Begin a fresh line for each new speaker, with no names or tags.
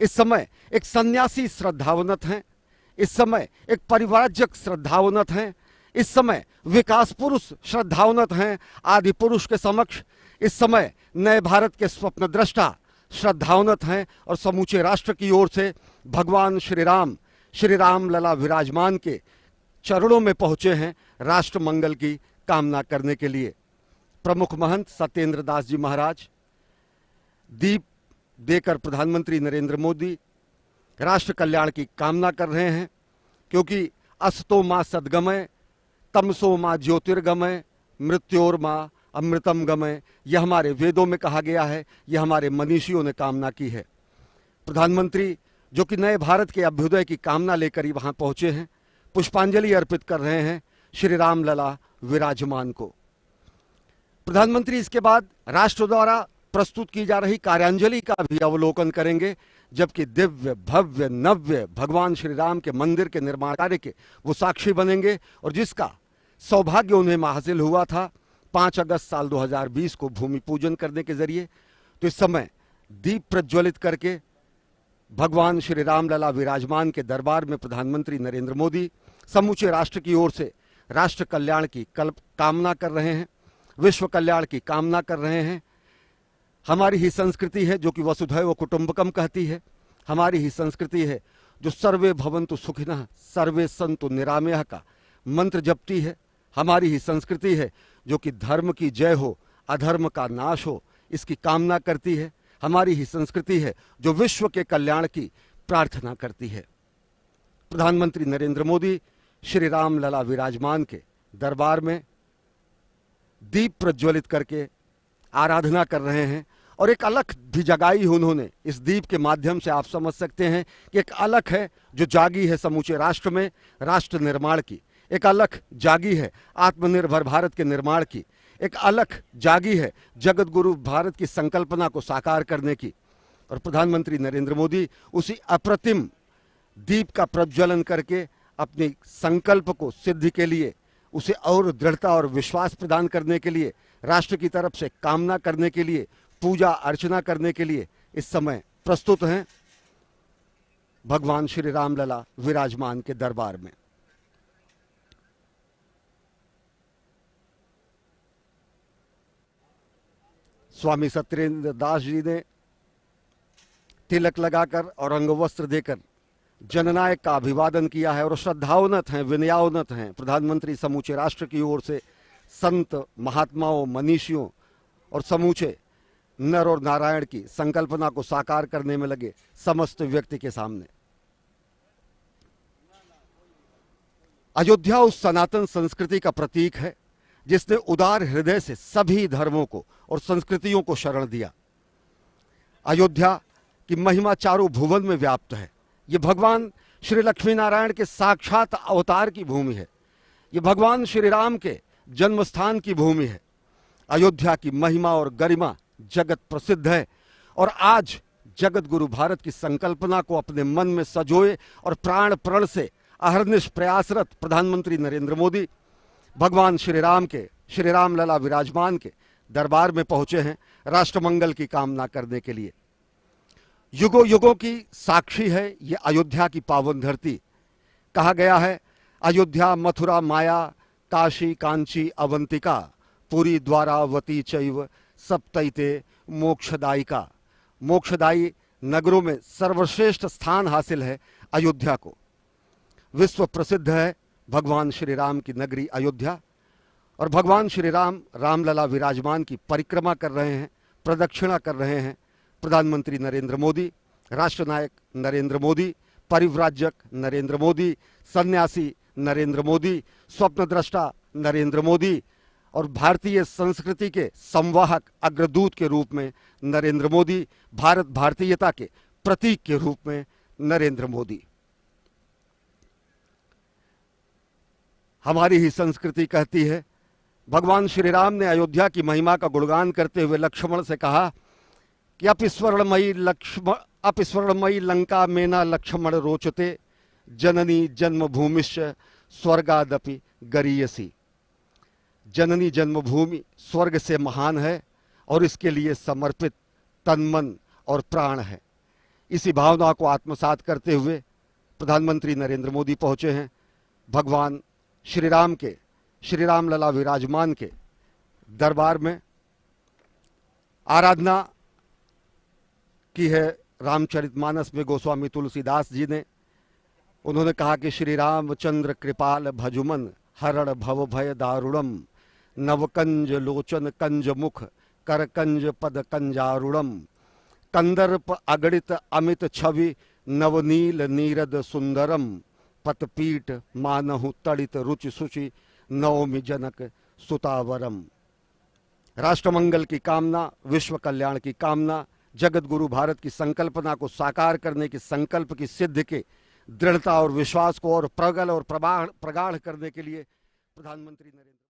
इस समय एक सन्यासी श्रद्धावनत हैं, इस समय एक परिव्राजक श्रद्धावनत हैं, इस समय विकास पुरुष श्रद्धावनत हैं आदि पुरुष के समक्ष। इस समय नए भारत के स्वप्न दृष्टा श्रद्धावनत हैं और समूचे राष्ट्र की ओर से भगवान श्री राम लला विराजमान के चरणों में पहुंचे हैं राष्ट्र मंगल की कामना करने के लिए। प्रमुख महंत सत्येंद्र दास जी महाराज दीप देकर प्रधानमंत्री नरेंद्र मोदी राष्ट्र कल्याण की कामना कर रहे हैं, क्योंकि असतो मां सद्गमय तमसो मां ज्योतिर्गमय मृत्योर मां अमृतम गमय, यह हमारे वेदों में कहा गया है, यह हमारे मनीषियों ने कामना की है। प्रधानमंत्री जो कि नए भारत के अभ्युदय की कामना लेकर ही वहां पहुंचे हैं, पुष्पांजलि अर्पित कर रहे हैं श्री राम लला विराजमान को। प्रधानमंत्री इसके बाद राष्ट्र द्वारा प्रस्तुत की जा रही कार्यांजलि का भी अवलोकन करेंगे, जबकि दिव्य भव्य नव्य भगवान श्री राम के मंदिर के निर्माण कार्य के वो साक्षी बनेंगे और जिसका सौभाग्य उन्हें हासिल हुआ था 5 अगस्त साल 2020 को भूमि पूजन करने के जरिए। तो इस समय दीप प्रज्वलित करके भगवान श्री राम लला विराजमान के दरबार में प्रधानमंत्री नरेंद्र मोदी समूचे राष्ट्र की ओर से राष्ट्र कल्याण की कामना कर रहे हैं, विश्व कल्याण की कामना कर रहे हैं। हमारी ही संस्कृति है जो कि वसुधैव कुटुंबकम कहती है, हमारी ही संस्कृति है जो सर्वे भवन्तु सुखिनः सर्वे सन्तु निरामयः का मंत्र जपती है, हमारी ही संस्कृति है जो कि धर्म की जय हो अधर्म का नाश हो इसकी कामना करती है, हमारी ही संस्कृति है जो विश्व के कल्याण की प्रार्थना करती है। प्रधानमंत्री नरेंद्र मोदी श्री राम लला विराजमान के दरबार में दीप प्रज्वलित करके आराधना कर रहे हैं और एक अलख भी जगाई उन्होंने इस दीप के माध्यम से। आप समझ सकते हैं कि एक अलख है जो जागी है समूचे राष्ट्र में राष्ट्र निर्माण की, एक अलख जागी है आत्मनिर्भर भारत के निर्माण की, एक अलख जागी है जगत गुरु भारत की संकल्पना को साकार करने की। और प्रधानमंत्री नरेंद्र मोदी उसी अप्रतिम दीप का प्रज्वलन करके अपने संकल्प को सिद्धि के लिए, उसे और दृढ़ता और विश्वास प्रदान करने के लिए, राष्ट्र की तरफ से कामना करने के लिए, पूजा अर्चना करने के लिए इस समय प्रस्तुत हैं भगवान श्री राम लला विराजमान के दरबार में। स्वामी सत्येंद्र दास जी ने तिलक लगाकर और अंगवस्त्र देकर जननायक का अभिवादन किया है और श्रद्धावनत हैं, विनयावनत हैं। प्रधानमंत्री समूचे राष्ट्र की ओर से संत महात्माओं मनीषियों और समूचे नर और नारायण की संकल्पना को साकार करने में लगे समस्त व्यक्ति के सामने। अयोध्या उस सनातन संस्कृति का प्रतीक है जिसने उदार हृदय से सभी धर्मों को और संस्कृतियों को शरण दिया। अयोध्या की महिमा चारों भुवन में व्याप्त है। ये भगवान श्री लक्ष्मी नारायण के साक्षात अवतार की भूमि है, ये भगवान श्री राम के जन्म स्थान की भूमि है। अयोध्या की महिमा और गरिमा जगत प्रसिद्ध है और आज जगत गुरु भारत की संकल्पना को अपने मन में सजोए और प्राण प्रण से अहर्निश प्रयासरत प्रधानमंत्री नरेंद्र मोदी भगवान श्री राम लला विराजमान के दरबार में पहुंचे हैं राष्ट्रमंगल की कामना करने के लिए। युगों युगों की साक्षी है ये अयोध्या की पावन धरती। कहा गया है अयोध्या मथुरा माया काशी कांची अवंतिका पुरी द्वारावती चैव सप्तैते मोक्षदायिका। मोक्षदायी नगरों में सर्वश्रेष्ठ स्थान हासिल है अयोध्या को। विश्व प्रसिद्ध है भगवान श्री राम की नगरी अयोध्या और भगवान श्री राम लला विराजमान की परिक्रमा कर रहे हैं, प्रदक्षिणा कर रहे हैं प्रधानमंत्री नरेंद्र मोदी, राष्ट्रनायक नरेंद्र मोदी, परिव्राजक नरेंद्र मोदी, सन्यासी नरेंद्र मोदी, स्वप्नद्रष्टा नरेंद्र मोदी और भारतीय संस्कृति के संवाहक अग्रदूत के रूप में नरेंद्र मोदी, भारत भारतीयता के प्रतीक के रूप में नरेंद्र मोदी। हमारी ही संस्कृति कहती है, भगवान श्री राम ने अयोध्या की महिमा का गुणगान करते हुए लक्ष्मण से कहा कि अपस्वर्णमयी लंका में न लक्ष्मण रोचते जननी जन्मभूमिश्च स्वर्गादपि गरीयसी। जननी जन्मभूमि स्वर्ग से महान है और इसके लिए समर्पित तन मन और प्राण है। इसी भावना को आत्मसात करते हुए प्रधानमंत्री नरेंद्र मोदी पहुंचे हैं भगवान श्री राम के, श्री राम लला विराजमान के दरबार में। आराधना की है रामचरितमानस में गोस्वामी तुलसीदास जी ने। उन्होंने कहा कि श्री रामचंद्र कृपाल भजुमन हरण भव भय दारुणम, नवकंज लोचन कंज मुख कर कंज पद कंजारुणम, कंदर्प अगणित अमित छवि नवनील नीरद सुंदरम, पतपीठ मानहु तड़ित रुचि सुचि नवमि जनक सुतावरम। राष्ट्रमंगल की कामना, विश्व कल्याण की कामना, जगत गुरु भारत की संकल्पना को साकार करने के संकल्प की सिद्धि के दृढ़ता और विश्वास को और प्रगल और प्रगाढ़ करने के लिए प्रधानमंत्री नरेंद्र